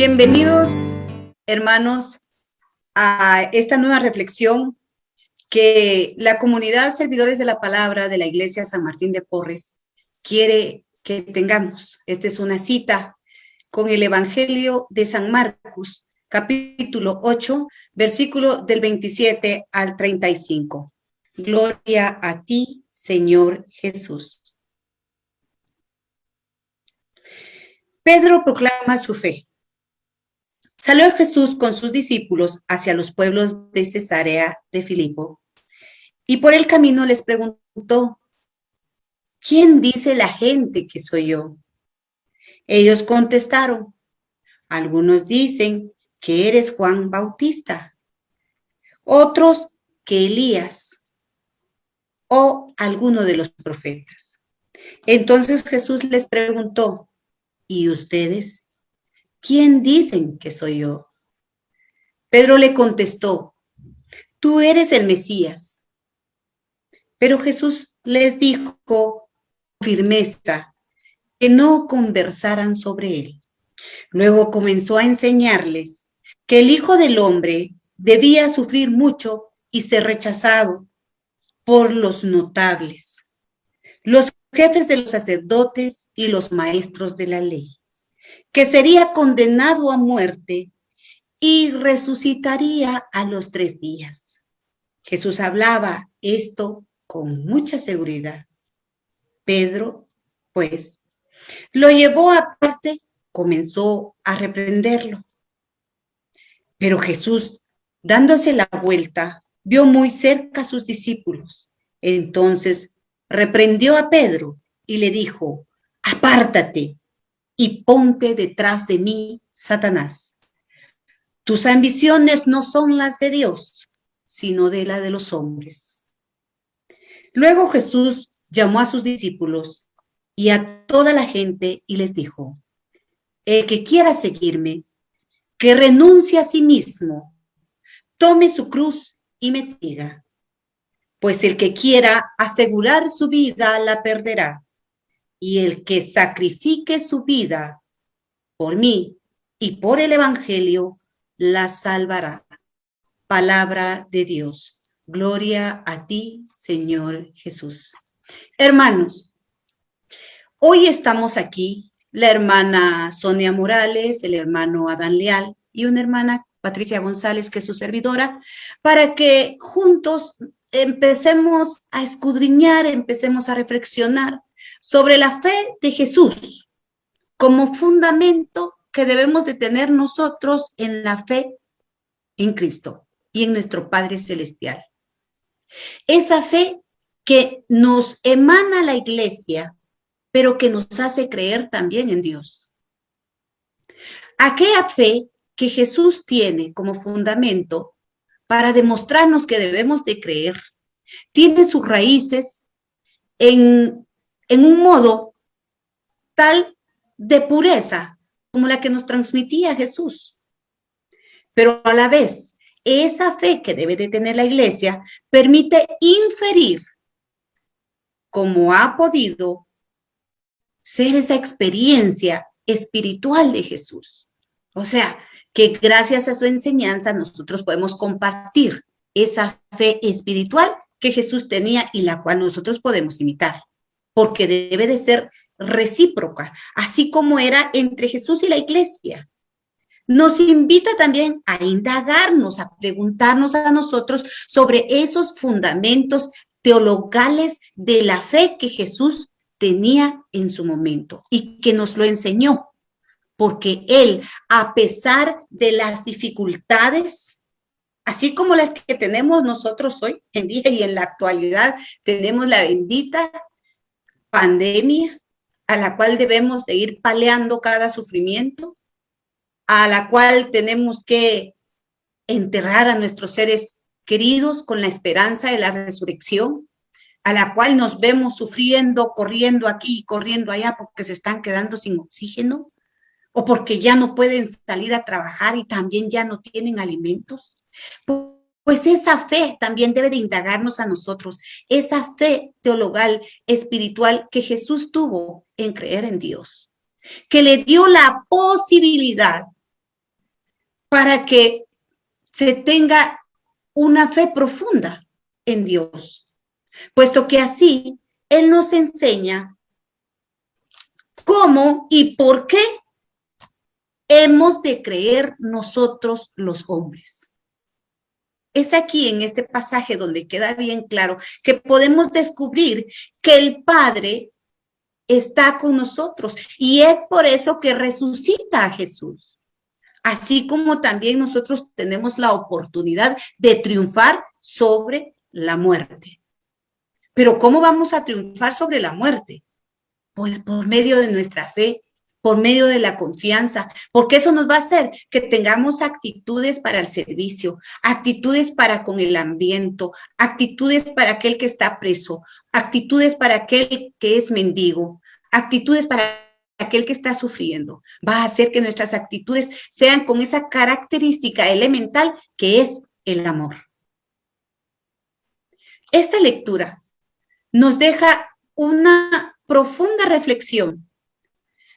Bienvenidos, hermanos, a esta nueva reflexión que la comunidad Servidores de la Palabra de la Iglesia San Martín de Porres quiere que tengamos. Esta es una cita con el Evangelio de San Marcos, capítulo 8, versículo del 27 al 35. Gloria a ti, Señor Jesús. Pedro proclama su fe. Salió Jesús con sus discípulos hacia los pueblos de Cesarea de Filipo, y por el camino les preguntó: ¿quién dice la gente que soy yo? Ellos contestaron: algunos dicen que eres Juan Bautista, otros que Elías o alguno de los profetas. Entonces Jesús les preguntó: ¿y ustedes? ¿Quién dicen que soy yo? Pedro le contestó: tú eres el Mesías. Pero Jesús les dijo con firmeza que no conversaran sobre él. Luego comenzó a enseñarles que el Hijo del Hombre debía sufrir mucho y ser rechazado por los notables, los jefes de los sacerdotes y los maestros de la ley, que sería condenado a muerte y resucitaría a los 3 días. Jesús hablaba esto con mucha seguridad. Pedro, pues, lo llevó aparte, comenzó a reprenderlo. Pero Jesús, dándose la vuelta, vio muy cerca a sus discípulos. Entonces reprendió a Pedro y le dijo: apártate y ponte detrás de mí, Satanás. Tus ambiciones no son las de Dios, sino de la de los hombres. Luego Jesús llamó a sus discípulos y a toda la gente y les dijo: el que quiera seguirme, que renuncie a sí mismo, tome su cruz y me siga. Pues el que quiera asegurar su vida la perderá, y el que sacrifique su vida por mí y por el Evangelio la salvará. Palabra de Dios. Gloria a ti, Señor Jesús. Hermanos, hoy estamos aquí, la hermana Sonia Morales, el hermano Adán Leal y una hermana Patricia González, que es su servidora, para que juntos empecemos a escudriñar, empecemos a reflexionar sobre la fe de Jesús como fundamento que debemos de tener nosotros en la fe en Cristo y en nuestro Padre Celestial. Esa fe que nos emana la Iglesia, pero que nos hace creer también en Dios. Aquella fe que Jesús tiene como fundamento para demostrarnos que debemos de creer, tiene sus raíces en un modo tal de pureza como la que nos transmitía Jesús. Pero a la vez, esa fe que debe de tener la Iglesia permite inferir cómo ha podido ser esa experiencia espiritual de Jesús. O sea, que gracias a su enseñanza nosotros podemos compartir esa fe espiritual que Jesús tenía y la cual nosotros podemos imitar, porque debe de ser recíproca, así como era entre Jesús y la Iglesia. Nos invita también a indagarnos, a preguntarnos a nosotros sobre esos fundamentos teologales de la fe que Jesús tenía en su momento y que nos lo enseñó, porque él, a pesar de las dificultades, así como las que tenemos nosotros hoy en día y en la actualidad, tenemos la bendita pandemia a la cual debemos de ir paliando cada sufrimiento, a la cual tenemos que enterrar a nuestros seres queridos con la esperanza de la resurrección, a la cual nos vemos sufriendo, corriendo aquí y corriendo allá porque se están quedando sin oxígeno o porque ya no pueden salir a trabajar y también ya no tienen alimentos. Pues esa fe también debe de indagarnos a nosotros, esa fe teologal, espiritual que Jesús tuvo en creer en Dios, que le dio la posibilidad para que se tenga una fe profunda en Dios, puesto que así Él nos enseña cómo y por qué hemos de creer nosotros los hombres. Es aquí en este pasaje donde queda bien claro que podemos descubrir que el Padre está con nosotros y es por eso que resucita a Jesús. Así como también nosotros tenemos la oportunidad de triunfar sobre la muerte. Pero ¿cómo vamos a triunfar sobre la muerte? Por medio de nuestra fe, por medio de la confianza, porque eso nos va a hacer que tengamos actitudes para el servicio, actitudes para con el ambiente, actitudes para aquel que está preso, actitudes para aquel que es mendigo, actitudes para aquel que está sufriendo. Va a hacer que nuestras actitudes sean con esa característica elemental que es el amor. Esta lectura nos deja una profunda reflexión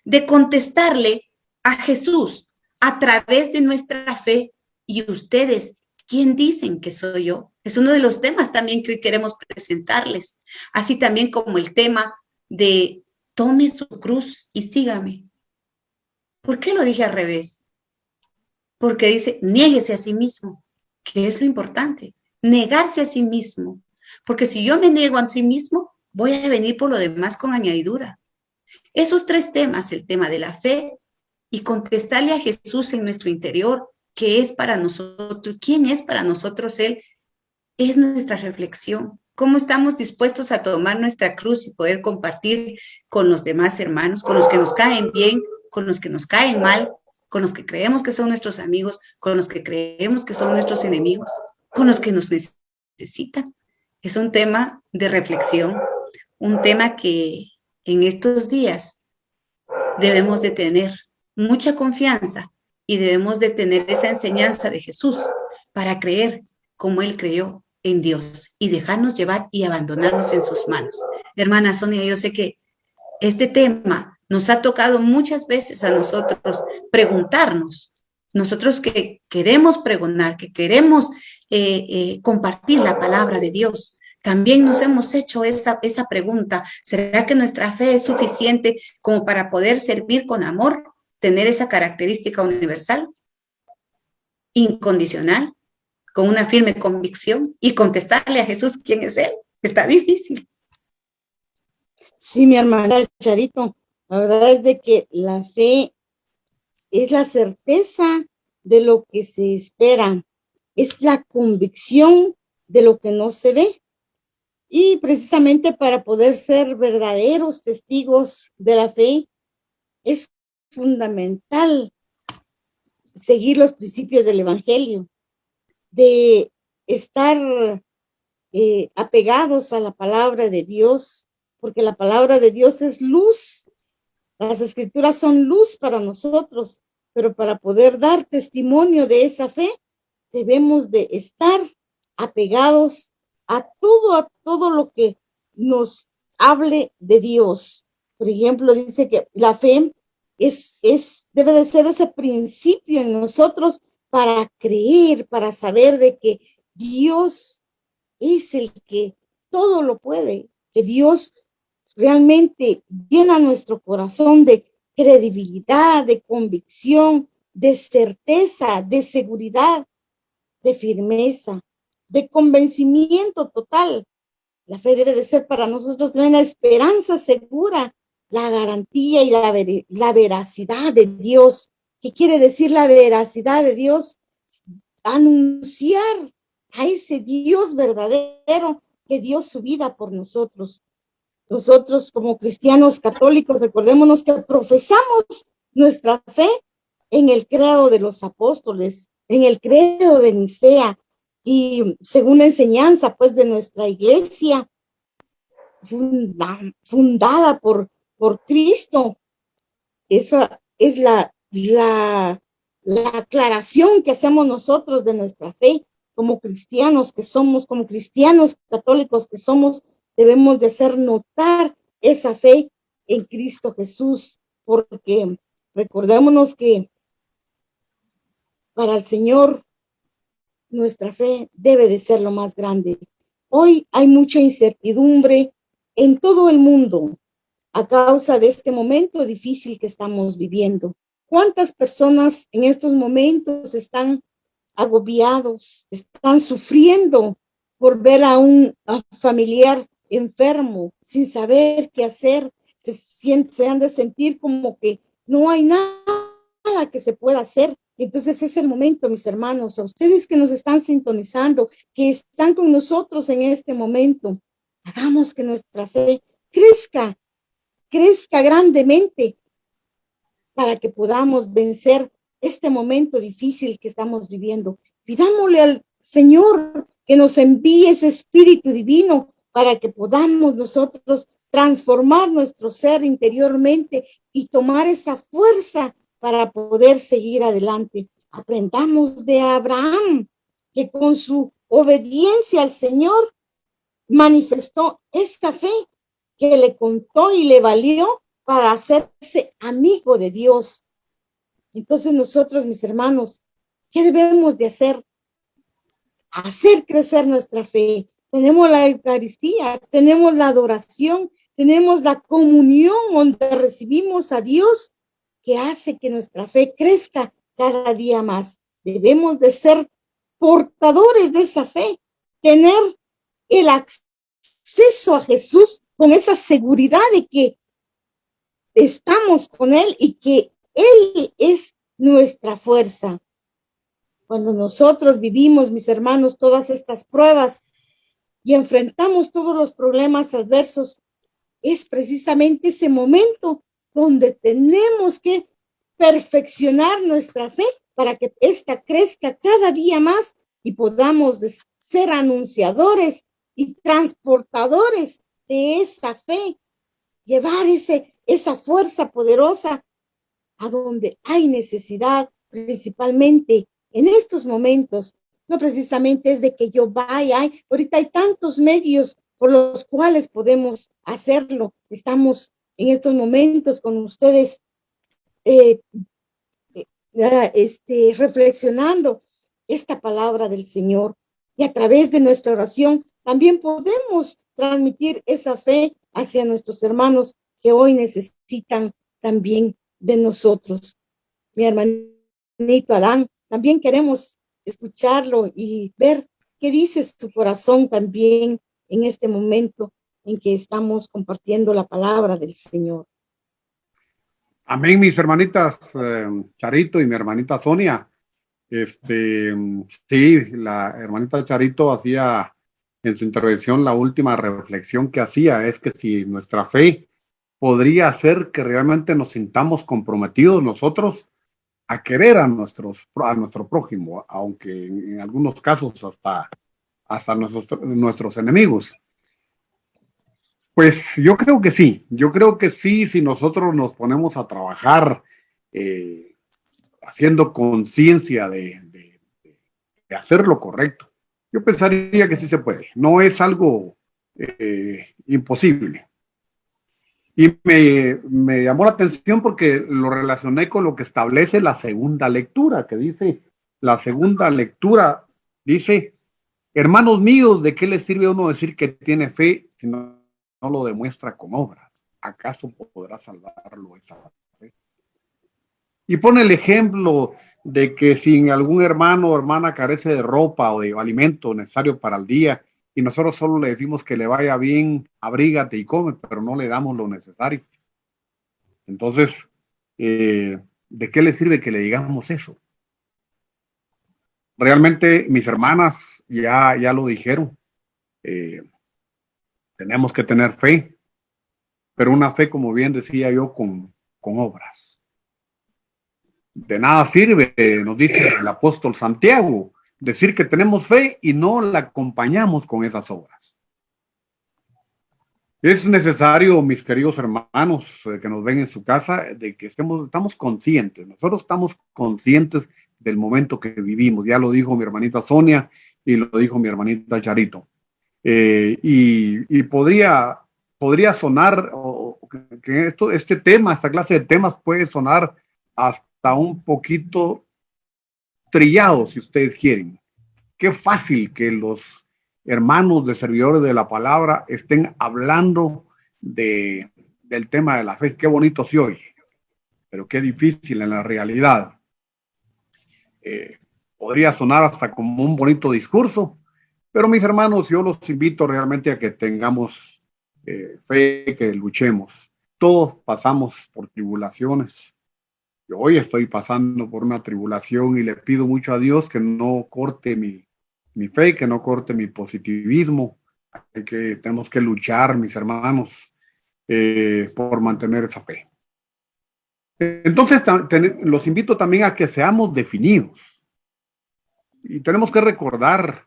de contestarle a Jesús a través de nuestra fe. Y ustedes, ¿quién dicen que soy yo? Es uno de los temas también que hoy queremos presentarles, así también como el tema de tome su cruz y sígame. ¿Por qué lo dije al revés? Porque dice, niéguese a sí mismo, que es lo importante, negarse a sí mismo. Porque si yo me niego a sí mismo, voy a venir por lo demás con añadidura. Esos tres temas, el tema de la fe y contestarle a Jesús en nuestro interior, ¿qué es para nosotros? ¿Quién es para nosotros Él? Es nuestra reflexión. ¿Cómo estamos dispuestos a tomar nuestra cruz y poder compartir con los demás hermanos, con los que nos caen bien, con los que nos caen mal, con los que creemos que son nuestros amigos, con los que creemos que son nuestros enemigos, con los que nos necesitan? Es un tema de reflexión, un tema que en estos días debemos de tener mucha confianza y debemos de tener esa enseñanza de Jesús para creer como Él creyó en Dios y dejarnos llevar y abandonarnos en sus manos. Hermana Sonia, yo sé que este tema nos ha tocado muchas veces a nosotros preguntarnos, nosotros que queremos pregonar, que queremos compartir la palabra de Dios. También nos hemos hecho esa pregunta, ¿será que nuestra fe es suficiente como para poder servir con amor, tener esa característica universal, incondicional, con una firme convicción y contestarle a Jesús quién es Él? Está difícil. Sí, mi hermana Charito, la verdad es de que la fe es la certeza de lo que se espera, es la convicción de lo que no se ve. Y precisamente para poder ser verdaderos testigos de la fe, es fundamental seguir los principios del Evangelio, de estar apegados a la palabra de Dios, porque la palabra de Dios es luz. Las escrituras son luz para nosotros, pero para poder dar testimonio de esa fe, debemos de estar apegados a todo lo que nos hable de Dios. Por ejemplo, dice que la fe debe de ser ese principio en nosotros para creer, para saber de que Dios es el que todo lo puede, que Dios realmente llena nuestro corazón de credibilidad, de convicción, de certeza, de seguridad, de firmeza, de convencimiento total. La fe debe de ser para nosotros una esperanza segura, la garantía y la veracidad de Dios. ¿Qué quiere decir la veracidad de Dios? Anunciar a ese Dios verdadero que dio su vida por nosotros. Nosotros como cristianos católicos, recordémonos que profesamos nuestra fe en el credo de los apóstoles, en el credo de Nicea, y según la enseñanza pues de nuestra iglesia fundada por Cristo. Esa es la aclaración que hacemos nosotros de nuestra fe como cristianos que somos, como cristianos católicos que somos. Debemos de hacer notar esa fe en Cristo Jesús, porque recordémonos que para el Señor, nuestra fe debe de ser lo más grande. Hoy hay mucha incertidumbre en todo el mundo a causa de este momento difícil que estamos viviendo. ¿Cuántas personas en estos momentos están agobiados, están sufriendo por ver a un familiar enfermo, sin saber qué hacer? Se han de sentir como que no hay nada que se pueda hacer. Entonces es el momento, mis hermanos, a ustedes que nos están sintonizando, que están con nosotros en este momento, hagamos que nuestra fe crezca, crezca grandemente para que podamos vencer este momento difícil que estamos viviendo. Pidámosle al Señor que nos envíe ese Espíritu Divino para que podamos nosotros transformar nuestro ser interiormente y tomar esa fuerza para poder seguir adelante. Aprendamos de Abraham, que con su obediencia al Señor manifestó esa fe que le contó y le valió para hacerse amigo de Dios. Entonces nosotros, mis hermanos, ¿qué debemos de hacer? Hacer crecer nuestra fe. Tenemos la Eucaristía, tenemos la adoración, tenemos la comunión donde recibimos a Dios, que hace que nuestra fe crezca cada día más. Debemos de ser portadores de esa fe, tener el acceso a Jesús con esa seguridad de que estamos con Él y que Él es nuestra fuerza. Cuando nosotros vivimos, mis hermanos, todas estas pruebas y enfrentamos todos los problemas adversos, es precisamente ese momento donde tenemos que perfeccionar nuestra fe para que ésta crezca cada día más y podamos ser anunciadores y transportadores de esa fe, llevar esa fuerza poderosa a donde hay necesidad, principalmente en estos momentos. No precisamente es de que yo vaya, ahorita hay tantos medios por los cuales podemos hacerlo. Estamos en estos momentos con ustedes reflexionando esta palabra del Señor, y a través de nuestra oración también podemos transmitir esa fe hacia nuestros hermanos que hoy necesitan también de nosotros. Mi hermanito Adán, también queremos escucharlo y ver qué dice su corazón también en este momento en que estamos compartiendo la palabra del Señor. Amén, mis hermanitas Charito y mi hermanita Sonia. Sí, la hermanita Charito hacía en su intervención la última reflexión que hacía, es que si nuestra fe podría hacer que realmente nos sintamos comprometidos nosotros a querer a nuestro prójimo, aunque en algunos casos hasta nuestros enemigos. Pues yo creo que sí, si nosotros nos ponemos a trabajar haciendo conciencia de hacer lo correcto, yo pensaría que sí se puede, no es algo imposible. Y me llamó la atención porque lo relacioné con lo que establece la segunda lectura, que dice, la segunda lectura dice, hermanos míos, ¿de qué les sirve a uno decir que tiene fe si no lo demuestra con obras? ¿Acaso podrá salvarlo esa fe? Y pone el ejemplo de que si algún hermano o hermana carece de ropa o de alimento necesario para el día, y nosotros solo le decimos que le vaya bien, abrígate y come, pero no le damos lo necesario. Entonces, ¿de qué le sirve que le digamos eso? Realmente mis hermanas ya lo dijeron. Tenemos que tener fe, pero una fe, como bien decía yo, con obras. De nada sirve, nos dice el apóstol Santiago, decir que tenemos fe y no la acompañamos con esas obras. Es necesario, mis queridos hermanos que nos ven en su casa, de que estamos conscientes. Nosotros estamos conscientes del momento que vivimos. Ya lo dijo mi hermanita Sonia y lo dijo mi hermanita Charito. Y podría sonar, que este tema, esta clase de temas puede sonar hasta un poquito trillado, si ustedes quieren. Qué fácil que los hermanos de servidores de la palabra estén hablando del tema de la fe. Qué bonito se oye, pero qué difícil en la realidad. Podría sonar hasta como un bonito discurso, pero mis hermanos, yo los invito realmente a que tengamos fe, que luchemos. Todos pasamos por tribulaciones. Yo hoy estoy pasando por una tribulación y le pido mucho a Dios que no corte mi fe, que no corte mi positivismo. Tenemos que luchar, mis hermanos, por mantener esa fe. Entonces, los invito también a que seamos definidos. Y tenemos que recordar,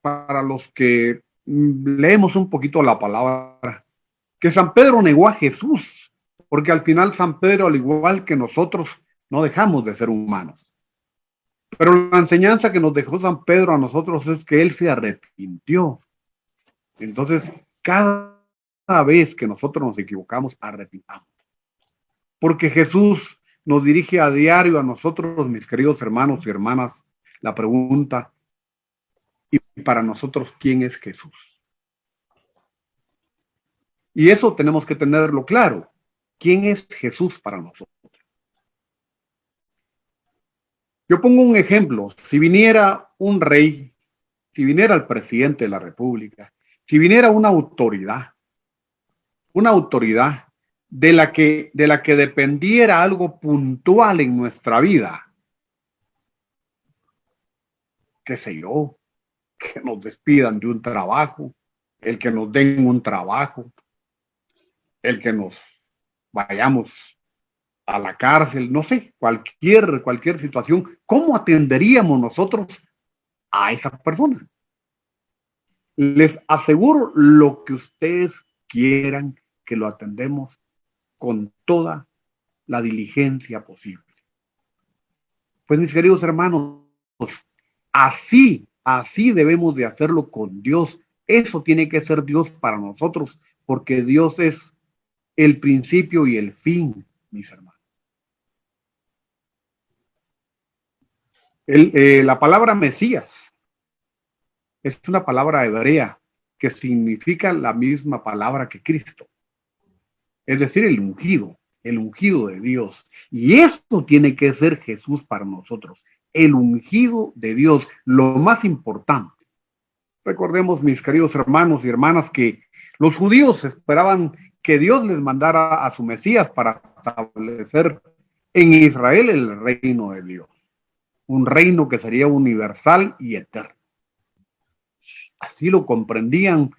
para los que leemos un poquito la palabra, que San Pedro negó a Jesús, porque al final San Pedro, al igual que nosotros, no dejamos de ser humanos. Pero la enseñanza que nos dejó San Pedro a nosotros es que él se arrepintió. Entonces, cada vez que nosotros nos equivocamos, arrepintamos. Porque Jesús nos dirige a diario a nosotros, mis queridos hermanos y hermanas, la pregunta, y para nosotros, ¿quién es Jesús? Y eso tenemos que tenerlo claro. ¿Quién es Jesús para nosotros? Yo pongo un ejemplo. Si viniera un rey, si viniera el presidente de la República, si viniera una autoridad de la que dependiera algo puntual en nuestra vida, qué sé yo, que nos despidan de un trabajo, el que nos den un trabajo, el que nos vayamos a la cárcel, no sé, cualquier situación, ¿cómo atenderíamos nosotros a esas personas? Les aseguro lo que ustedes quieran, que lo atendemos con toda la diligencia posible. Pues mis queridos hermanos, así debemos de hacerlo con Dios. Eso tiene que ser Dios para nosotros, porque Dios es el principio y el fin, mis hermanos. La palabra Mesías es una palabra hebrea que significa la misma palabra que Cristo. Es decir, el ungido de Dios. Y esto tiene que ser Jesús para nosotros, el ungido de Dios, lo más importante. Recordemos, mis queridos hermanos y hermanas, que los judíos esperaban que Dios les mandara a su Mesías para establecer en Israel el reino de Dios. Un reino que sería universal y eterno. Así lo comprendían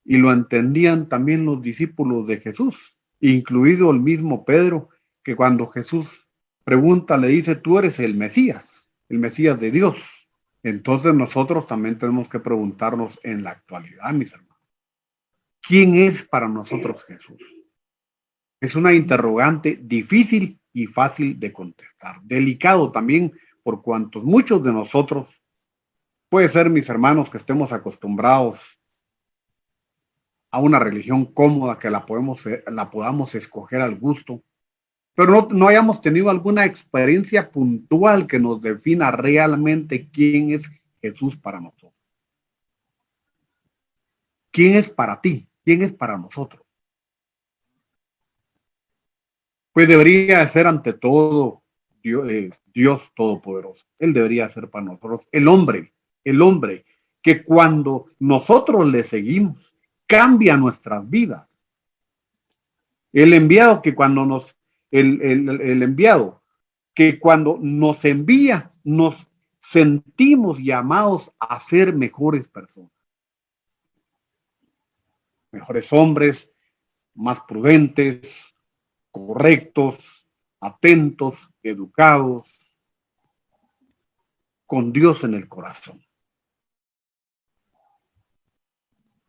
y lo entendían también los discípulos de Jesús, incluido el mismo Pedro, que cuando Jesús pregunta, le dice, tú eres el Mesías de Dios. Entonces nosotros también tenemos que preguntarnos en la actualidad, mis hermanos, ¿quién es para nosotros Jesús? Es una interrogante difícil y fácil de contestar, delicado también, por cuantos muchos de nosotros, puede ser, mis hermanos, que estemos acostumbrados a una religión cómoda, que la podamos escoger al gusto, pero no hayamos tenido alguna experiencia puntual que nos defina realmente quién es Jesús para nosotros. ¿Quién es para ti? ¿Quién es para nosotros? Pues debería ser ante todo Dios Todopoderoso. Él debería ser para nosotros el hombre que cuando nosotros le seguimos, cambia nuestras vidas. El enviado que cuando nos envía, nos sentimos llamados a ser mejores personas. Mejores hombres, más prudentes, correctos, atentos, educados, con Dios en el corazón.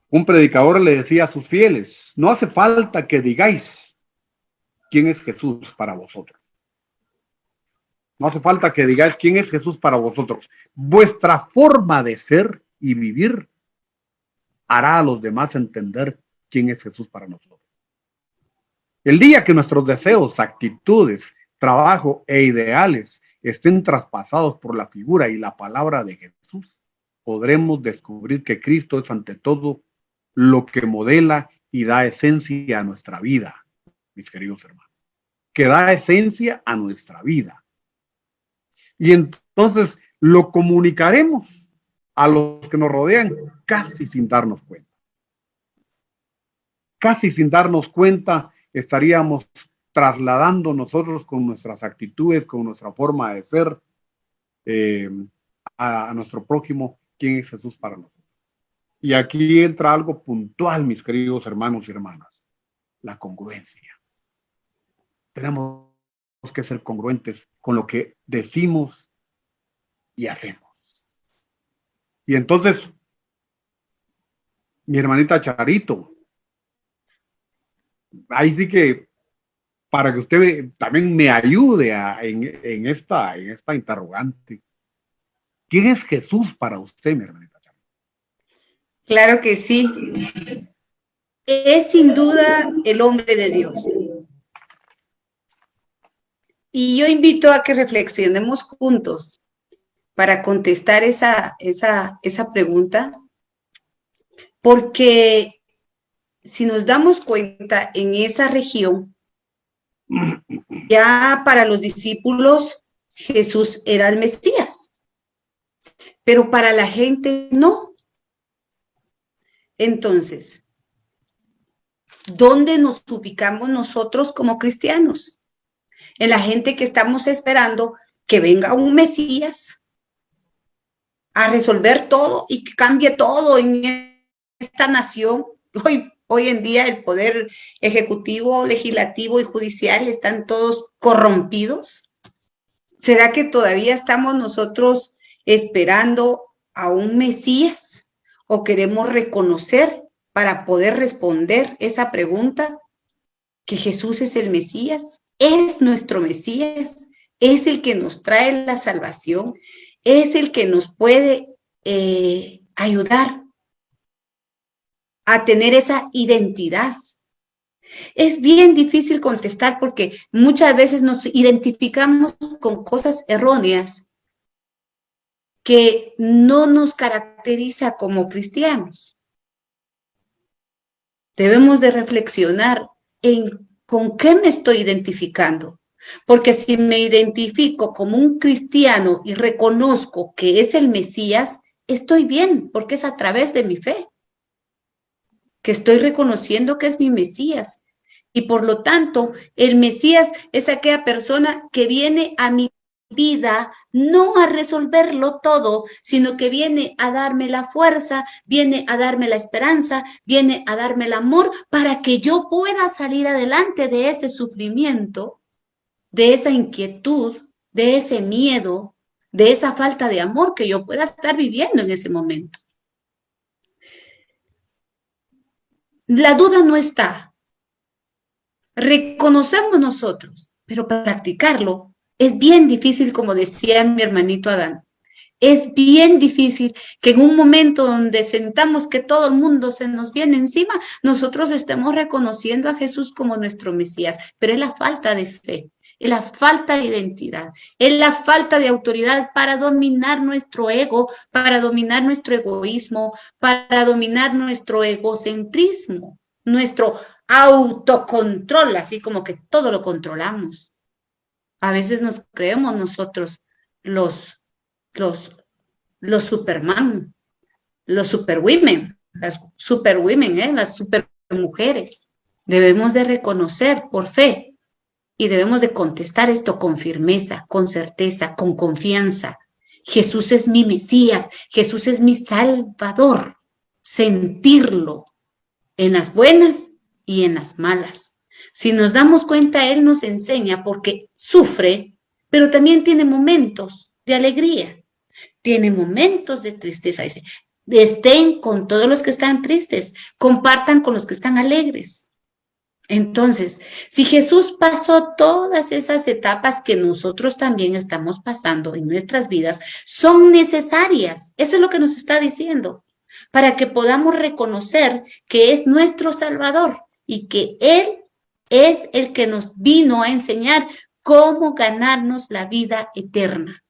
Un predicador le decía a sus fieles, no hace falta que digáis quién es Jesús para vosotros. No hace falta que digáis quién es Jesús para vosotros. Vuestra forma de ser y vivir hará a los demás entender quién es Jesús para nosotros. El día que nuestros deseos, actitudes, trabajo e ideales estén traspasados por la figura y la palabra de Jesús, podremos descubrir que Cristo es ante todo lo que modela y da esencia a nuestra vida, mis queridos hermanos, que da esencia a nuestra vida. Y entonces lo comunicaremos a los que nos rodean casi sin darnos cuenta. Casi sin darnos cuenta estaríamos trasladando nosotros con nuestras actitudes, con nuestra forma de ser, a nuestro prójimo, quién es Jesús para nosotros. Y aquí entra algo puntual, mis queridos hermanos y hermanas, la congruencia. Tenemos que ser congruentes con lo que decimos y hacemos. Y entonces, mi hermanita Charito, ahí sí que para que usted también me ayude en esta interrogante. ¿Quién es Jesús para usted, mi hermanita Charito? Claro que sí. Es sin duda el hombre de Dios. Y yo invito a que reflexionemos juntos para contestar esa pregunta, porque si nos damos cuenta, en esa región, ya para los discípulos, Jesús era el Mesías, pero para la gente no. Entonces, ¿dónde nos ubicamos nosotros como cristianos? En la gente que estamos esperando que venga un Mesías a resolver todo y que cambie todo en esta nación. Hoy en día el poder ejecutivo, legislativo y judicial están todos corrompidos. ¿Será que todavía estamos nosotros esperando a un Mesías o queremos reconocer para poder responder esa pregunta que Jesús es el Mesías? Es nuestro Mesías, es el que nos trae la salvación, es el que nos puede ayudar a tener esa identidad. Es bien difícil contestar porque muchas veces nos identificamos con cosas erróneas que no nos caracteriza como cristianos. Debemos de reflexionar en con qué me estoy identificando. Porque si me identifico como un cristiano y reconozco que es el Mesías, estoy bien, porque es a través de mi fe que estoy reconociendo que es mi Mesías. Y por lo tanto, el Mesías es aquella persona que viene a mi vida no a resolverlo todo, sino que viene a darme la fuerza, viene a darme la esperanza, viene a darme el amor para que yo pueda salir adelante de ese sufrimiento, de esa inquietud, de ese miedo, de esa falta de amor que yo pueda estar viviendo en ese momento. La duda no está. Reconocemos nosotros, pero practicarlo es bien difícil, como decía mi hermanito Adán. Es bien difícil que en un momento donde sentamos que todo el mundo se nos viene encima, nosotros estemos reconociendo a Jesús como nuestro Mesías, pero es la falta de fe, es la falta de identidad, es la falta de autoridad para dominar nuestro ego, para dominar nuestro egoísmo, para dominar nuestro egocentrismo, nuestro autocontrol, así como que todo lo controlamos. A veces nos creemos nosotros los Superman, los superwomen, las superwomen, las supermujeres. Debemos de reconocer por fe y debemos de contestar esto con firmeza, con certeza, con confianza. Jesús es mi Mesías, Jesús es mi Salvador. Sentirlo en las buenas y en las malas. Si nos damos cuenta, Él nos enseña porque sufre, pero también tiene momentos de alegría. Tiene momentos de tristeza. Dice, estén con todos los que están tristes, compartan con los que están alegres. Entonces, si Jesús pasó todas esas etapas que nosotros también estamos pasando en nuestras vidas, son necesarias. Eso es lo que nos está diciendo, para que podamos reconocer que es nuestro Salvador y que Él es el que nos vino a enseñar cómo ganarnos la vida eterna.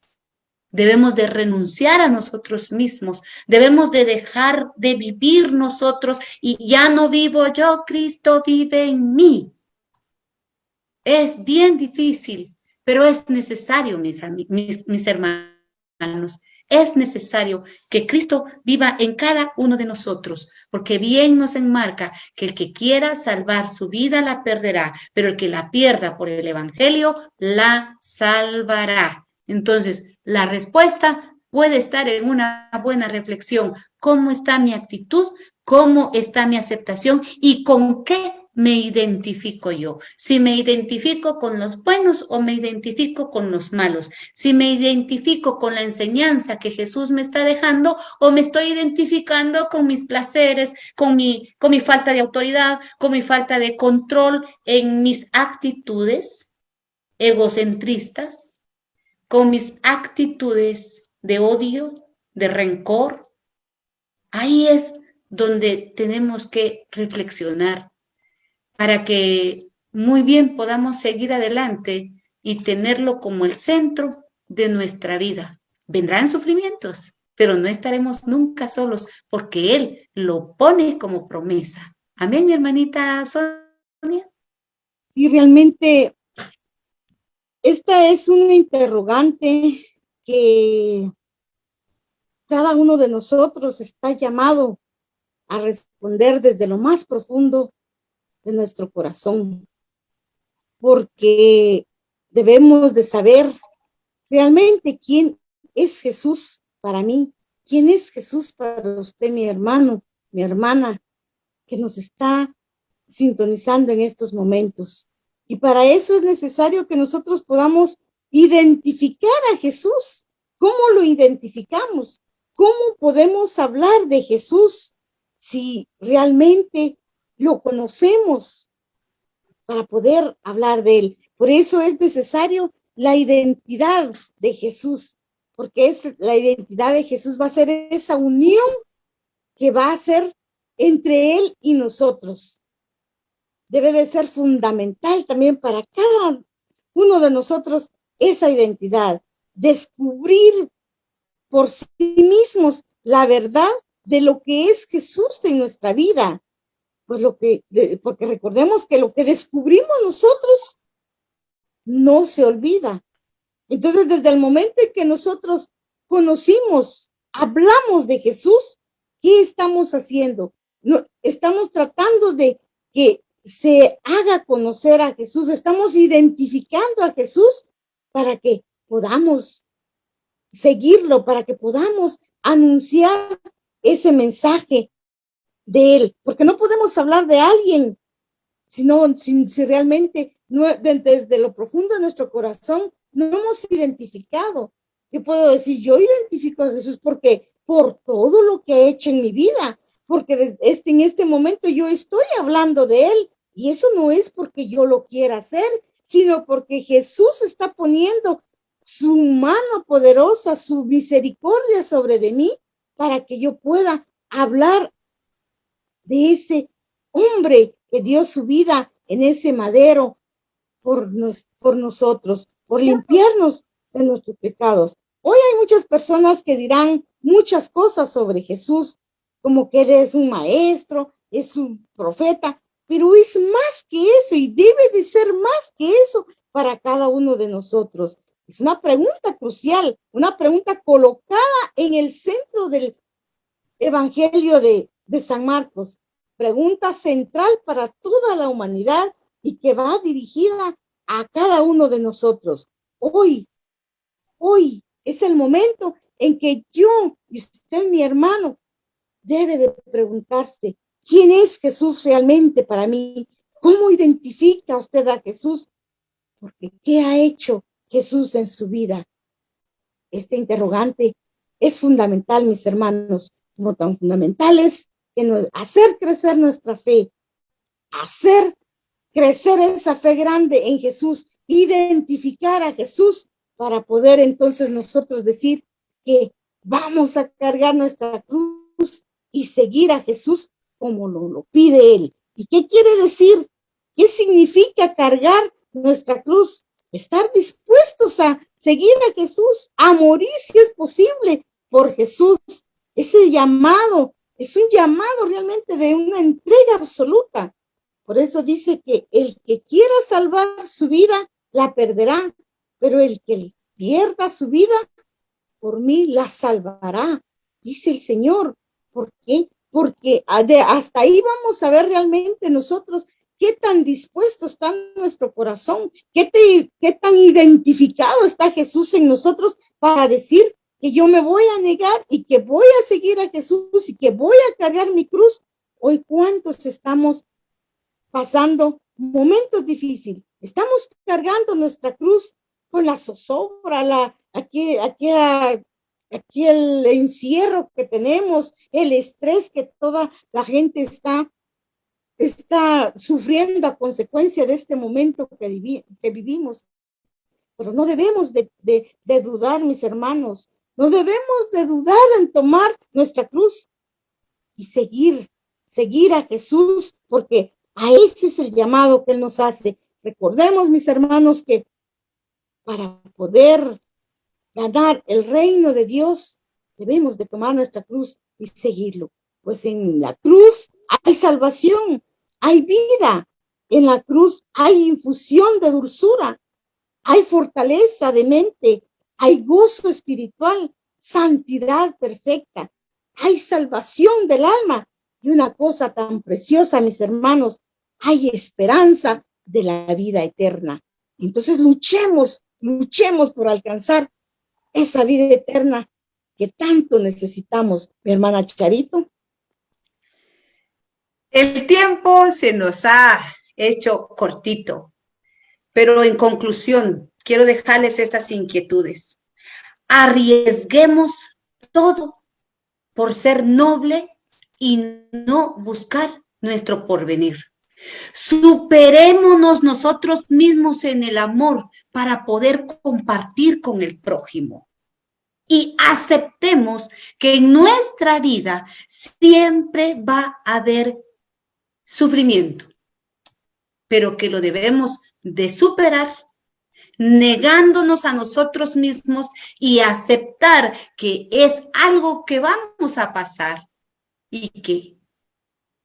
Debemos de renunciar a nosotros mismos, debemos de dejar de vivir nosotros y ya no vivo yo, Cristo vive en mí. Es bien difícil, pero es necesario, mis hermanos. Es necesario que Cristo viva en cada uno de nosotros, porque bien nos enmarca que el que quiera salvar su vida la perderá, pero el que la pierda por el Evangelio la salvará. Entonces, la respuesta puede estar en una buena reflexión. ¿Cómo está mi actitud? ¿Cómo está mi aceptación? ¿Y con qué me identifico yo? Si me identifico con los buenos o me identifico con los malos, si me identifico con la enseñanza que Jesús me está dejando o me estoy identificando con mis placeres, con mi falta de autoridad, con mi falta de control en mis actitudes egocentristas, con mis actitudes de odio, de rencor. Ahí es donde tenemos que reflexionar para que muy bien podamos seguir adelante y tenerlo como el centro de nuestra vida. Vendrán sufrimientos, pero no estaremos nunca solos porque Él lo pone como promesa. Amén, mi hermanita Sonia. Y realmente esta es una interrogante que cada uno de nosotros está llamado a responder desde lo más profundo de nuestro corazón, porque debemos de saber realmente quién es Jesús para mí, quién es Jesús para usted, mi hermano, mi hermana, que nos está sintonizando en estos momentos. Y para eso es necesario que nosotros podamos identificar a Jesús. ¿Cómo lo identificamos? ¿Cómo podemos hablar de Jesús si realmente lo conocemos para poder hablar de él? Por eso es necesario la identidad de Jesús, porque la identidad de Jesús va a ser esa unión que va a ser entre él y nosotros. Debe de ser fundamental también para cada uno de nosotros esa identidad, descubrir por sí mismos la verdad de lo que es Jesús en nuestra vida. Pues porque recordemos que lo que descubrimos nosotros no se olvida. Entonces, desde el momento en que nosotros conocimos, hablamos de Jesús, ¿qué estamos haciendo? No, estamos tratando de que se haga conocer a Jesús, estamos identificando a Jesús para que podamos seguirlo, para que podamos anunciar ese mensaje de él, porque no podemos hablar de alguien si realmente desde lo profundo de nuestro corazón no hemos identificado. Yo puedo decir, yo identifico a Jesús porque por todo lo que ha hecho en mi vida, porque en este momento yo estoy hablando de él, y eso no es porque yo lo quiera hacer, sino porque Jesús está poniendo su mano poderosa, su misericordia sobre de mí, para que yo pueda hablar de ese hombre que dio su vida en ese madero por nosotros, por limpiarnos de nuestros pecados. Hoy hay muchas personas que dirán muchas cosas sobre Jesús, como que él es un maestro, es un profeta, pero es más que eso y debe de ser más que eso para cada uno de nosotros. Es una pregunta crucial, una pregunta colocada en el centro del Evangelio de San Marcos, pregunta central para toda la humanidad y que va dirigida a cada uno de nosotros. Hoy es el momento en que yo y usted, mi hermano, debe de preguntarse, ¿quién es Jesús realmente para mí? ¿Cómo identifica usted a Jesús? Porque ¿qué ha hecho Jesús en su vida? Este interrogante es fundamental, mis hermanos, como tan fundamentales que hacer crecer nuestra fe, hacer crecer esa fe grande en Jesús, identificar a Jesús para poder entonces nosotros decir que vamos a cargar nuestra cruz y seguir a Jesús como lo pide Él. ¿Y qué quiere decir? ¿Qué significa cargar nuestra cruz? estar dispuestos a seguir a Jesús, a morir si es posible por Jesús. Ese llamado es un llamado realmente de una entrega absoluta. Por eso dice que el que quiera salvar su vida, la perderá, pero el que pierda su vida, por mí la salvará, dice el Señor. ¿Por qué? Porque hasta ahí vamos a ver realmente nosotros qué tan dispuesto está nuestro corazón, qué tan identificado está Jesús en nosotros para decir que yo me voy a negar y que voy a seguir a Jesús y que voy a cargar mi cruz. Hoy, ¿cuántos estamos pasando momentos difíciles? Estamos cargando nuestra cruz con la zozobra, aquí el encierro que tenemos, el estrés que toda la gente está sufriendo a consecuencia de este momento que vivimos. Pero no debemos de dudar, mis hermanos. No debemos de dudar en tomar nuestra cruz y seguir a Jesús, porque a ese es el llamado que Él nos hace. Recordemos, mis hermanos, que para poder ganar el reino de Dios, debemos de tomar nuestra cruz y seguirlo. Pues en la cruz hay salvación, hay vida. En la cruz hay infusión de dulzura, hay fortaleza de mente, hay gozo espiritual, santidad perfecta, hay salvación del alma. Y una cosa tan preciosa, mis hermanos, hay esperanza de la vida eterna. Entonces luchemos por alcanzar esa vida eterna que tanto necesitamos, mi hermana Charito. El tiempo se nos ha hecho cortito, pero en conclusión, quiero dejarles estas inquietudes. Arriesguemos todo por ser noble y no buscar nuestro porvenir. Superémonos nosotros mismos en el amor para poder compartir con el prójimo. Y aceptemos que en nuestra vida siempre va a haber sufrimiento, pero que lo debemos de superar negándonos a nosotros mismos y aceptar que es algo que vamos a pasar y que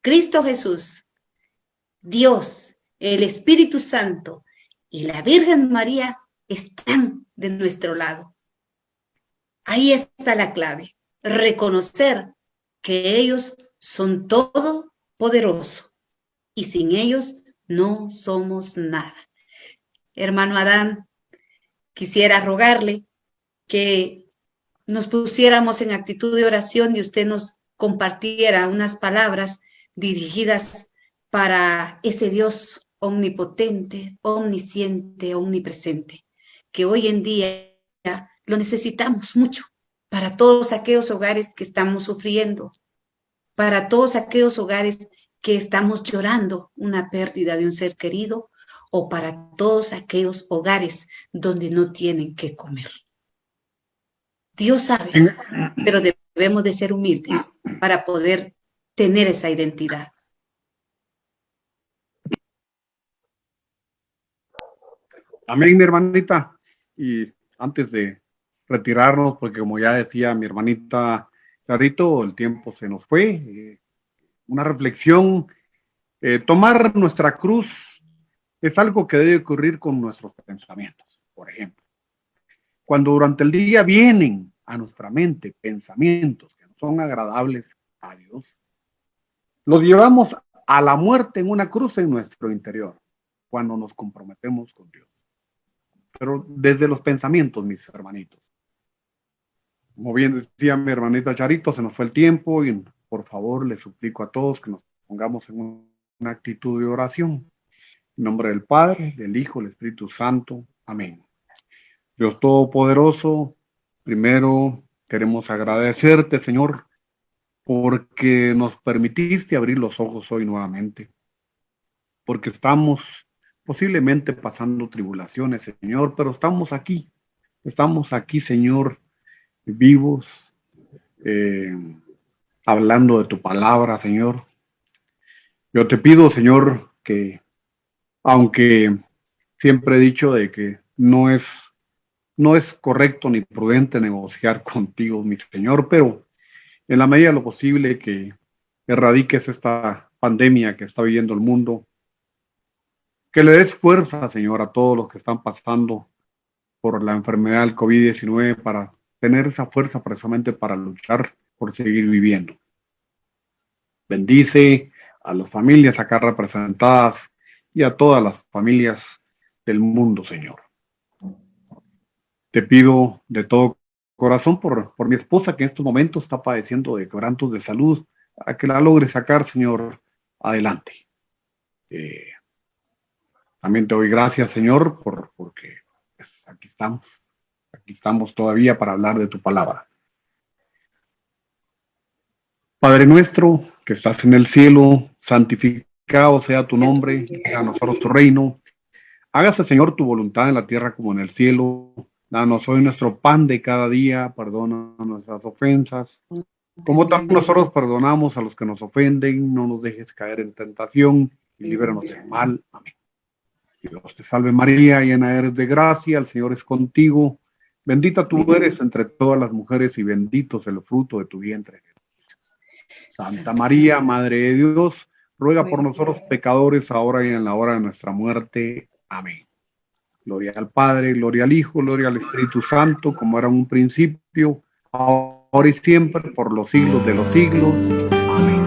Cristo Jesús, Dios, el Espíritu Santo y la Virgen María están de nuestro lado. Ahí está la clave, reconocer que ellos son todopoderosos y sin ellos no somos nada. Hermano Adán, quisiera rogarle que nos pusiéramos en actitud de oración y usted nos compartiera unas palabras dirigidas para ese Dios omnipotente, omnisciente, omnipresente, que hoy en día lo necesitamos mucho para todos aquellos hogares que estamos sufriendo, para todos aquellos hogares que estamos llorando una pérdida de un ser querido, o para todos aquellos hogares donde no tienen qué comer. Dios sabe, pero debemos de ser humildes para poder tener esa identidad. Amén, mi hermanita. Y antes de retirarnos, porque como ya decía mi hermanita Charito, el tiempo se nos fue. Una reflexión, tomar nuestra cruz es algo que debe ocurrir con nuestros pensamientos, por ejemplo. Cuando durante el día vienen a nuestra mente pensamientos que no son agradables a Dios, los llevamos a la muerte en una cruz en nuestro interior, cuando nos comprometemos con Dios. Pero desde los pensamientos, mis hermanitos. Como bien decía mi hermanita Charito, se nos fue el tiempo y por favor les suplico a todos que nos pongamos en una actitud de oración. En nombre del Padre, del Hijo, del Espíritu Santo. Amén. Dios Todopoderoso, primero queremos agradecerte, Señor, porque nos permitiste abrir los ojos hoy nuevamente, porque estamos posiblemente pasando tribulaciones, Señor, pero estamos aquí, Señor, vivos, hablando de tu palabra, Señor. Yo te pido, Señor, que aunque siempre he dicho de que no es correcto ni prudente negociar contigo, mi Señor, pero en la medida de lo posible que erradiques esta pandemia que está viviendo el mundo, que le des fuerza, Señor, a todos los que están pasando por la enfermedad del COVID-19 para tener esa fuerza precisamente para luchar por seguir viviendo. Bendice a las familias acá representadas y a todas las familias del mundo, Señor. Te pido de todo corazón por mi esposa que en estos momentos está padeciendo de quebrantos de salud, a que la logre sacar, Señor, adelante. También te doy gracias, Señor, porque pues, aquí estamos todavía para hablar de tu palabra. Padre nuestro, que estás en el cielo, santificado sea tu nombre, venga a nosotros tu reino. Hágase, Señor, tu voluntad en la tierra como en el cielo. Danos hoy nuestro pan de cada día, perdona nuestras ofensas, como también nosotros perdonamos a los que nos ofenden. No nos dejes caer en tentación y líbranos del mal. Amén. Dios te salve María, llena eres de gracia, el Señor es contigo. Bendita tú eres entre todas las mujeres y bendito es el fruto de tu vientre. Santa María, Madre de Dios, ruega por nosotros pecadores, ahora y en la hora de nuestra muerte. Amén. Gloria al Padre, gloria al Hijo, gloria al Espíritu Santo, como era en un principio, ahora y siempre, por los siglos de los siglos. Amén.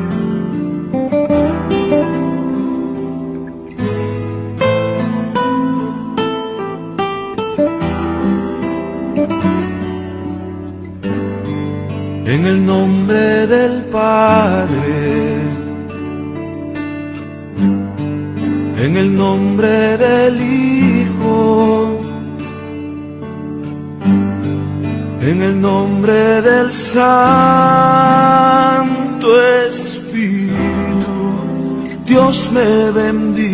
En el nombre del Padre, en el nombre del Hijo, en el nombre del Santo Espíritu, Dios me bendiga.